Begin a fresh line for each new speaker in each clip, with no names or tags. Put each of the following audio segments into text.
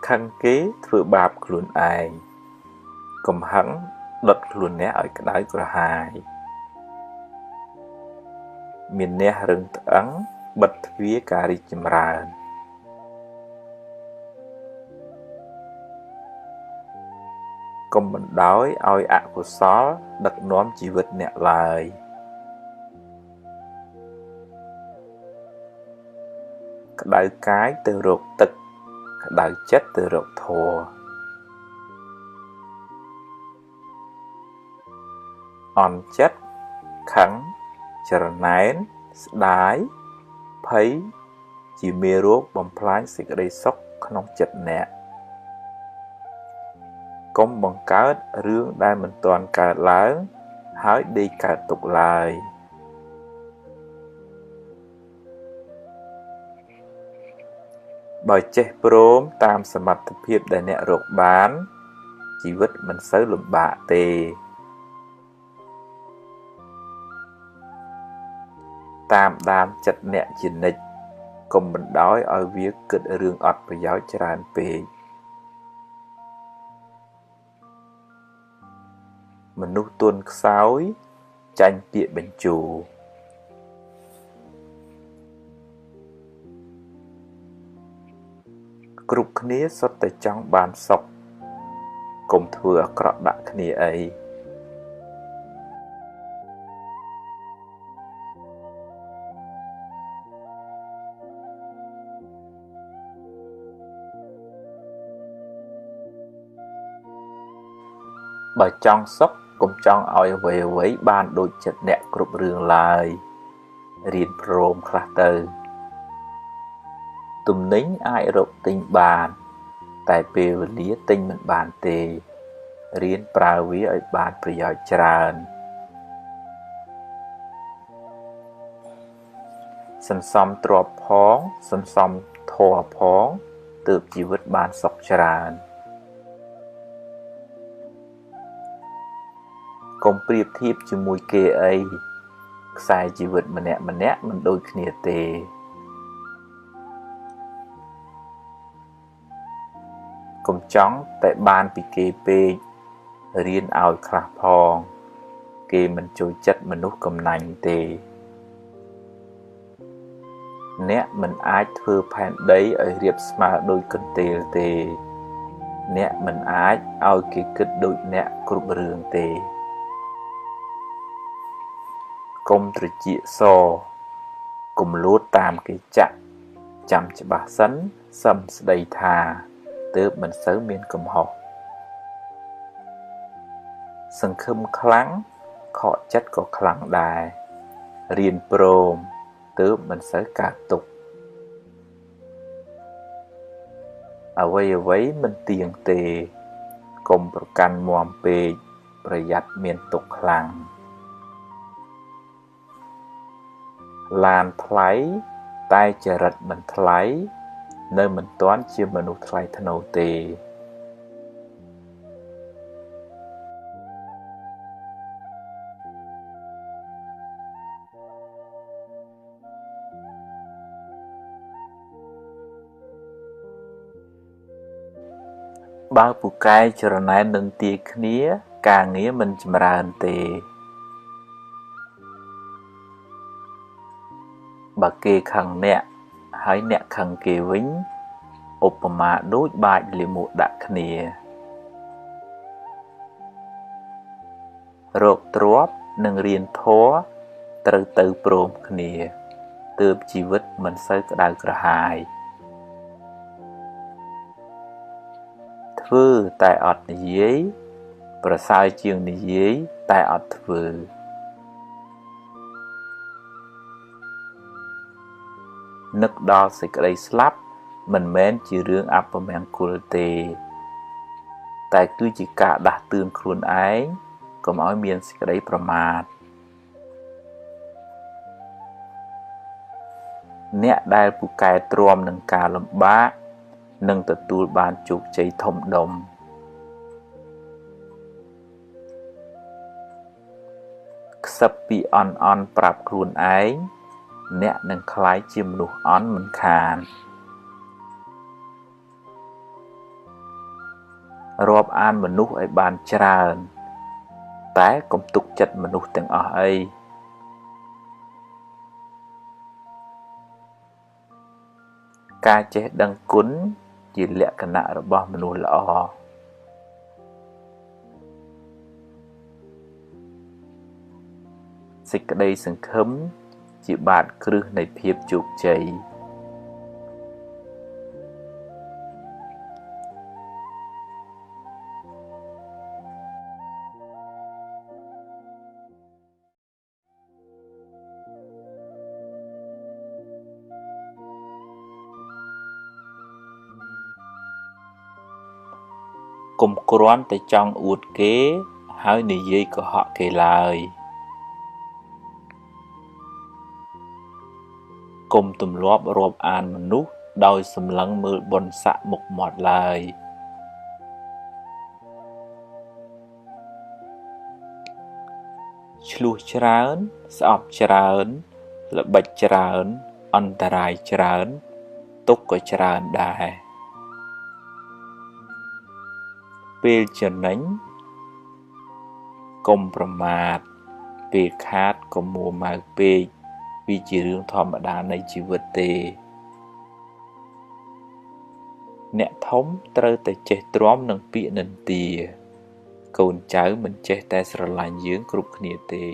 ខឹងគេធ្វើបាបខ្លួនឯងកំហឹងដុតខ្លួនអ្នកឲ្យក្តៅក្រហាយមានអ្នករឹងត្អឹងបិទទ្វារការរីកចម្រើនកុំបណ្ដោយឲ្យអកុសលដឹកនាំជីវិតអ្នកឡើយក្តៅកាយទៅរកទឹកក្តៅចិត្តទៅរកធម៌អន់ចិត្តខឹងចរណែនស្ដាយភ័យជាមេរោគបំផ្លាញសេចក្តីសុខក្នុងចិត្តអ្នកកុំបង្កើតរឿងដែលមិនទាន់កើតឡើងហើយដេកកើតទុកឡើយបើចេះព្រមតាមសមត្ថភាពដែលអ្នករកបានជីវិតមិនសូវលំបាកទេតាមដានចិត្តអ្នកជានិច្ចកុំបណ្ដោយឲ្យវាគិតរឿងអត់ប្រយោជន៍ច្រើនពេកមនុស្សទន់ខ្សោយចាញ់ពាក្យបញ្ជូរគ្រប់គ្នាសុទ្ធតែចង់បានសុខកុំធ្វើអាក្រក់ដាក់គ្នាអីបើចង់សុខកុំចង់ឲ្យអ្វីបានដូចចិត្តអ្នកគ្រប់រឿងឡើយរៀនព្រមខ្លះទៅទំនិញអាចរកទិញបានតែពេលវេលាទិញមិនបានទេរៀនប្រើវាឲ្យបានប្រយោជន៍ច្រើនសន្សំទ្រព្យផងសន្សំធម៌ផងទើបជីវិតបានសុខច្រើនកុំប្រៀបធៀបជាមួយគេអីខ្សែជីវិតម្នាក់មិនដូចគ្នាទេកុំចង់តែបានពីគេពេករៀនឲ្យខ្លះផងគេមិនចូលចិត្តមនុស្សកំណាញ់ទេអ្នកមិនអាចធ្វើផែនដីឲ្យរាបស្មើដូចកន្ទេលទេអ្នកមិនអាចឲ្យគេគិតដូចអ្នកគ្រប់រឿងទេកុំត្រចៀកសកុំលួតតាមគេចាក់ចាំច្បាស់សិនសឹមស្ដីថាទើបមិនសូវមានកំហុសសង្ឃឹមខ្លាំងខកចិត្តក៏ខ្លាំងដែររៀនព្រមទើបមិនសូវកើតទុក្ខអ្វីមិនទៀងទេកុំប្រកាន់មាំពេកប្រយ័ត្នមានទុក្ខខ្លាំងឡានថ្លៃតែចរិតមិនថ្លៃនៅមិនទាន់ជាមនុស្សថ្លៃថ្នូរទេបើពូកែចរណែននឹងទាយគ្នាការងារមិនចម្រើនទេបើគេខឹងអ្នកហើយអ្នកខឹងគេវិញឧបមាដូចបាចលាមកដាក់គ្នារកទ្រព្យនិងរៀនធម៌ត្រូវទៅព្រមគ្នាទើបជីវិតមិនសូវក្តៅក្រហាយធ្វើតែអត់និយាយប្រសើរជាងនិយាយតែអត់ធ្វើនឹកដល់សេចក្តីស្លាប់មិនមែនជារឿងអពមង្គលទេតែគឺជាការដាស់តឿនខ្លួនឯងកុំឲ្យមានសេចក្តីប្រមាទអ្នកដែលពូកែទ្រាំនឹងការលំបាកនឹងទទួលបានជោគជ័យធំដុំខ្សឹបពីអន់ប្រាប់ខ្លួនឯងអ្នកនឹងក្លាយជាមនុស្សអន់មិនខាន រាប់អានមនុស្សឲ្យបានច្រើនតែកុំទុកចិត្តមនុស្សទាំងអស់អីការចេះដឹងគុណជាលក្ខណៈរបស់មនុស្សល្អសេចក្តីសង្ឃឹមជាបាតគ្រឹះនៃភាពជោគជ័យកុំគ្រាន់តែចង់អួតគេហើយនិយាយកុហកគេឡើយកុំទម្លាប់រាប់អានមនុស្សដោយសម្លឹងមើលបុណ្យស័ក្តិមុខមាត់ឡើយឆ្លោះច្រើនស្អប់ច្រើនល្បិចច្រើនអន្តរាយច្រើនទុក្ខក៏ច្រើនដែរពេលចំណេញកុំប្រមាទពេលខាតកុំមួម៉ៅពេកវាជារឿងធម្មតានៃជីវិតទេអ្នកធំត្រូវតែចេះទ្រាំនឹងពាក្យនិន្ទាកូនចៅមិនចេះតែស្រឡាញ់យើងគ្រប់គ្នាទេ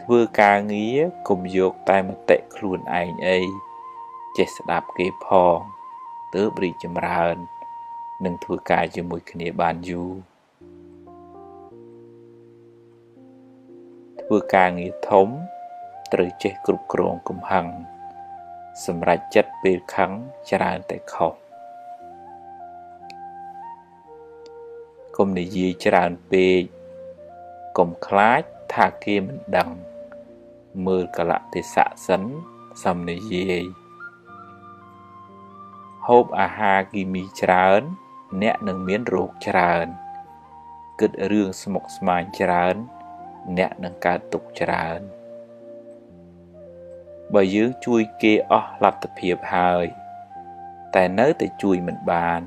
ធ្វើការងារកុំយកតែមតិខ្លួនឯងអីចេះស្ដាប់គេផងទើបរីកចម្រើននិងធ្វើការជាមួយគ្នាបានយូរធ្វើការងារធំត្រូវចេះគ្រប់គ្រងកំហឹងសម្រេចចិត្តពេលខឹងច្រើនតែខុសកុំនិយាយច្រើនពេកកុំខ្លាចថាគេមិនដឹងមើលកលៈទេសៈសិនសំនិយាយហូបអាហារគីមីច្រើនអ្នកនឹងមានរោគច្រើនគិតរឿងស្មុគស្មាញច្រើនអ្នកនឹងកើតទុក្ខច្រើនបើយើងជួយគេអស់លទ្ធភាពហើយតែនៅតែជួយមិនបាន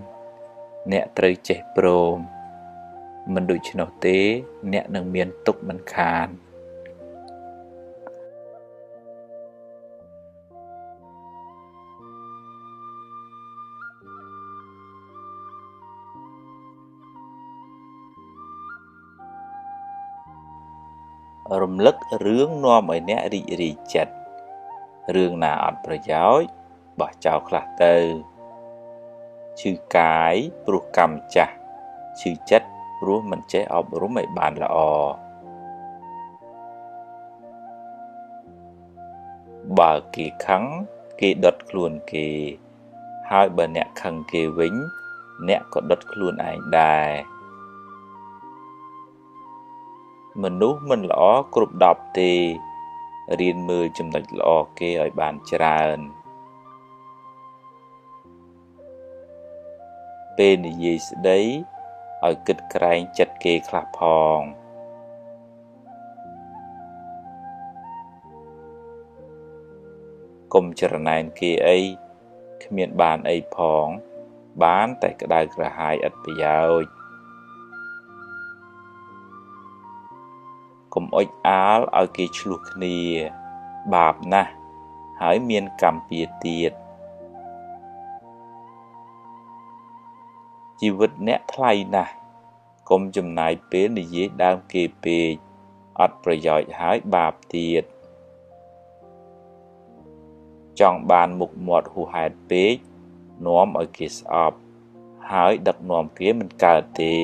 អ្នកត្រូវចេះព្រមមិនដូច្នោះទេអ្នកនឹងមានទុក្ខមិនខានរំលឹករឿងនាំឲ្យអ្នករីករាយចិត្តរឿងណាអត់ប្រយោជន៍បោះចោលខ្លះទៅឈឺកាយព្រោះកម្មចាស់ឈឺចិត្តព្រោះមិនចេះអប់រំឲ្យបានល្អបើគេខឹងគេដុតខ្លួនគេហើយបើអ្នកខឹងគេវិញអ្នកក៏ដុតខ្លួនឯងដែរមនុស្សមិនល្អគ្រប់10ទេរៀនមើលចំណុចល្អគេឲ្យបានច្រើនពេលនិយាយស្ដីឲ្យគិតក្រែងចិត្តគេខ្លះផងកុំច្រណែនគេអីគ្មានបានអីផងបានតែក្តៅក្រហាយឥតប្រយោជន៍កុំអុចអាលឲ្យគេឆ្លោះគ្នាបាបណាស់ហើយមានកម្មពៀទៀតជីវិតអ្នកថ្លៃណាស់កុំចំណាយពេលនិយាយដើមគេពេកអត់ប្រយោជន៍ហើយបាបទៀតចង់បានមុខមាត់ហួសហេតុពេកនាំឲ្យគេស្អប់ហើយដឹកនាំគេមិនកើតទេ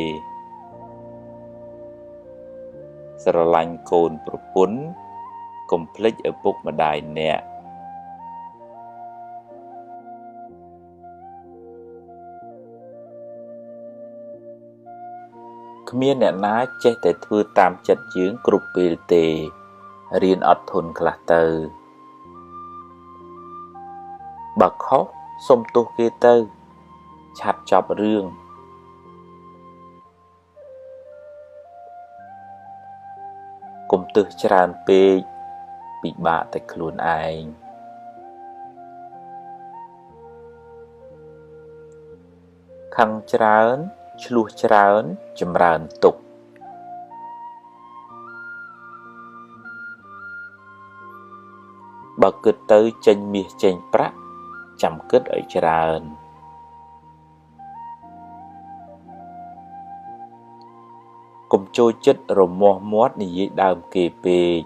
ស្រឡាញ់កូនប្រពន្ធកុំភ្លេចឪពុកម្ដាយអ្នកគ្មានអ្នកណាចេះតែធ្វើតាមចិត្តយើងគ្រប់ពេលទេរៀនអត់ធន់ខ្លះទៅបើខុសសុំទោសគេទៅឆាប់ចប់រឿងកុំទឹះច្រើនពេកពិបាកតែខ្លួនឯង ខឹងច្រើនឆ្លោះច្រើនចម្រើនទុក្ខបើគិតទៅចេញមាសចេញប្រាក់ចាំគិតឲ្យច្រើនកុំចូលចិត្តរមាស់មាត់និយាយដើមគេពេក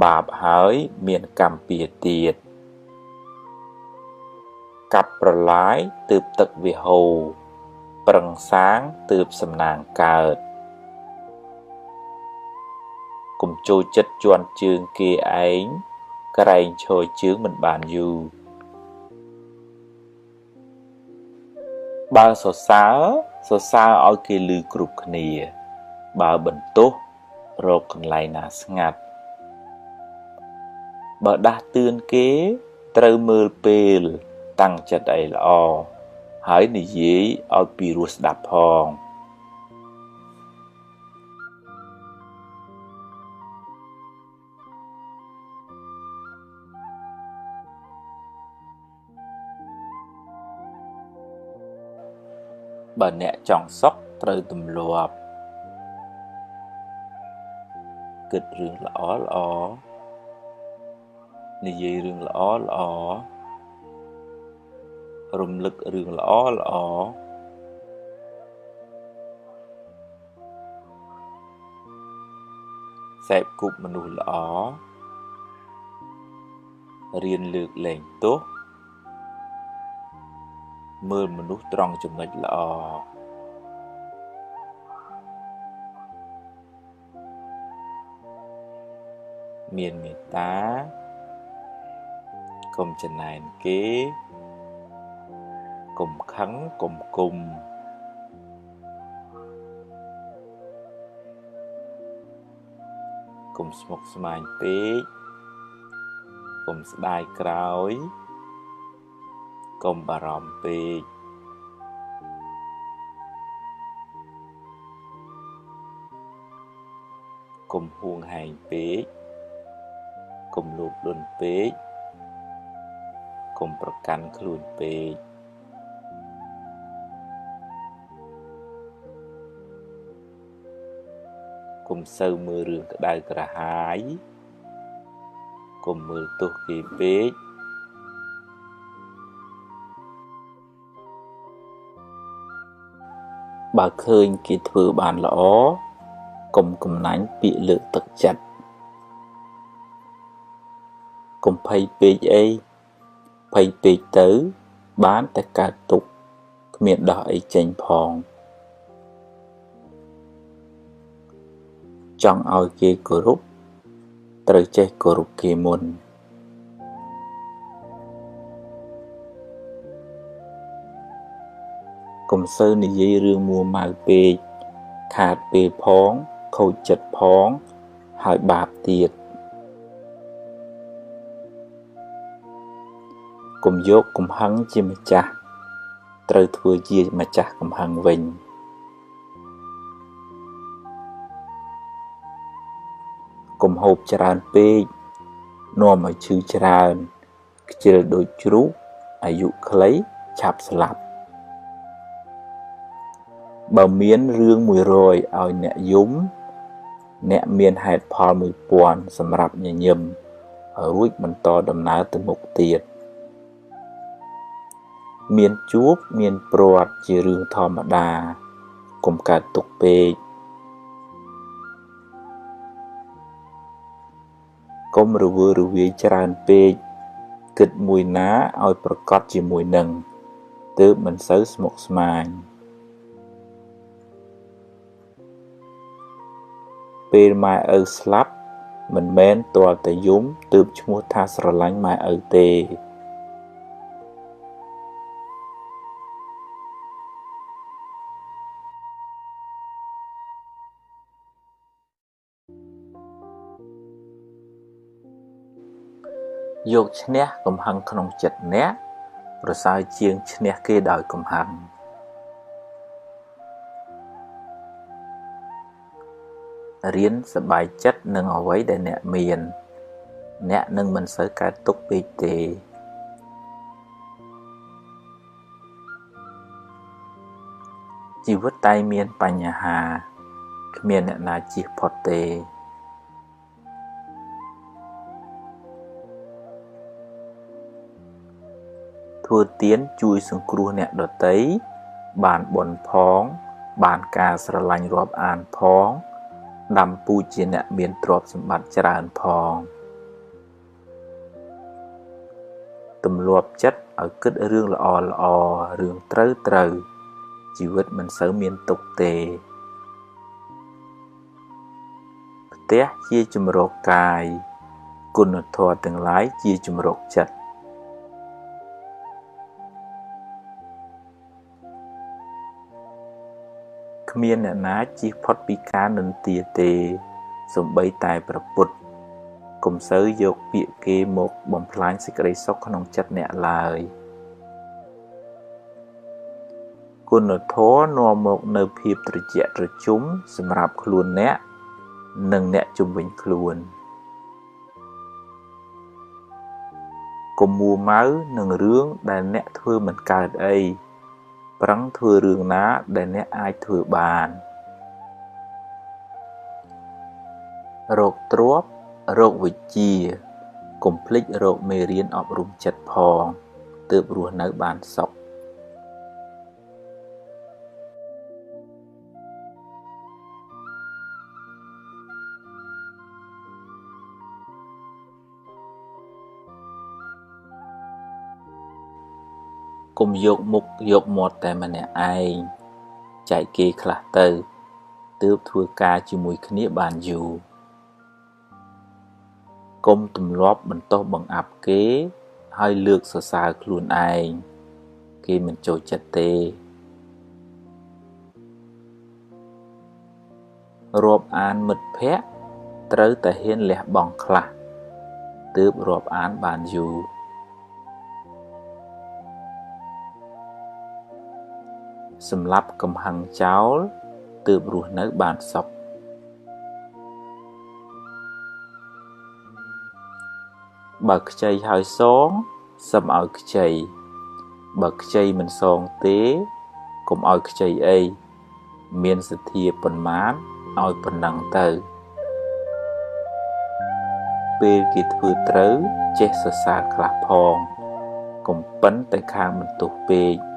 បាបហើយមានកម្មពៀទៀតកាប់ប្រឡាយទើបទឹកវាហូរប្រឹងសាងទើបសំណាងកើតកុំចូលចិត្តជន់ជើងគេឯងក្រែងឈរជើងមិនបានយូរបើសរសើរឲ្យគេឮគ្រប់គ្នាបើបន្ទោសរកកន្លែងណាស្ងាត់បើដាស់តឿនគេត្រូវមើលពេលតាំងចិត្តឲ្យល្អហើយនិយាយឲ្យពីរោះស្ដាប់ផងបើអ្នកចង់សុខត្រូវទម្លាប់គិតរឿងល្អនិយាយរឿងល្អរំលឹករឿងល្អសេពគប់មនុស្សល្អរៀនលើកលែងទោសមើលមនុស្សត្រង់ចំណុចល្អមានមេត្តាកុំចំណែនគេកុំខឹងកុំគុំកុំស្មុគស្មាញពេកកុំស្ដាយក្រោយកុំបារម្ភពេកកុំហួងហែងពេកកុំលោភលន់ពេកកុំប្រកាន់ខ្លួនពេកកុំសូវមើលរឿងក្តៅក្រហាយកុំមើលទោសគេពេកបើឃើញគេធ្វើបានល្អកុំកំណាញ់ពាក្យលើកទឹកចិត្តកុំភ័យពេកអីភ័យពេកទៅបានតែកើតទុក្ខគ្មានដោះអីចេញផងចង់ឲ្យគេគោរពត្រូវចេះគោរពគេមុនកុំសូវនិយាយរឿងមួម៉ៅពេកខាតពេលផងខូចចិត្តផងហើយបាបទៀតកុំយកកំហឹងជាម្ចាស់ត្រូវធ្វើជាម្ចាស់កំហឹងវិញកុំហូបច្រើនពេកនាំឲ្យឈឺច្រើនខ្ជិលដូចជ្រូកអាយុខ្លីឆាប់ស្លាប់បើមានរឿង100ឲ្យអ្នកយំអ្នកមានហេតុផល1000សម្រាប់ញញឹមរួចបន្តដំណើរទៅមុខទៀតមានជួបមានព្រាត់ជារឿងធម្មតាកុំកើតទុក្ខពេកកុំរវើរវាយច្រើនពេកគិតមួយណាឲ្យប្រកបជាមួយនឹងទើបមិនសូវស្មុគស្មាញពេលម៉ែឪស្លាប់មិនមែនទាល់តែយំទើបឈ្មោះថាស្រឡាញ់ម៉ែឪទេយកឈ្នះកំហឹងក្នុងចិត្តអ្នកប្រសើរជាងឈ្នះគេដោយកំហឹងរៀនសប្បាយចិត្តនឹងអ្វីដែលអ្នកមានអ្នកនឹងមិនសូវកើតទុក្ខពេកទេ ជីវិតតែមានបញ្ហាគ្មានអ្នកណាជៀសផុតទេធ្វើទានជួយសង្គ្រោះអ្នកដទៃបានបុណ្យផងបានការស្រឡាញ់រាប់អានផងដាំពូជជាអ្នកមានទ្រព្យសម្បត្តិច្រើនផងទម្លាប់ចិត្តឲ្យគិតរឿងល្អរឿងត្រូវជីវិតមិនសូវមានទុក្ខទេផ្ទះជាជំរកកាយគុណធម៌ទាំងឡាយជាជំរកចិត្តគ្មានអ្នកណាជៀសផុតពីការនិន្ទាទេសូម្បីតែព្រះពុទ្ធកុំសូវយកពាក្យគេមកបំផ្លាញសេចក្តីសុខក្នុងចិត្តអ្នកឡើយគុណធម៌នាំមកនៅភាពត្រជាក់ត្រជុំសម្រាប់ខ្លួនអ្នកនិងអ្នកជុំវិញខ្លួនកុំមួម៉ៅនឹងរឿងដែលអ្នកធ្វើមិនកើតអីប្រឹងធ្វើរឿងណាដែលអ្នកអាចធ្វើបានរោគទ្រព្យរោគវិជ្ជាកុំភ្លេចរោគមេរៀនអប់រំចិត្តផងទើបរស់នៅបានសុខកុំយកមុខយកមាត់តែម្នាក់ឯងចែកគេខ្លះទៅទើបធ្វើការជាមួយគ្នាបានយូរកុំទម្លាប់បន្ទោសបង្អាប់គេហើយលើកសរសើរខ្លួនឯងគេមិនចូលចិត្តទេរាប់អានមិត្តភក្តិត្រូវតែហ៊ានលះបង់ខ្លះទើបរាប់អានបានយូរសម្រាប់កំហឹងចោលទើបរស់នៅបានសុខបើខ្ចីហើយសងសឹមឲ្យខ្ចីបើខ្ចីមិនសងទេកុំឲ្យខ្ចីអីមានសទ្ធាប៉ុន្មានឲ្យប៉ុណ្ណឹងទៅពេលគេធ្វើត្រូវចេះសរសើរខ្លះផងកុំប៉ិនតែខាងបន្ទោសពេក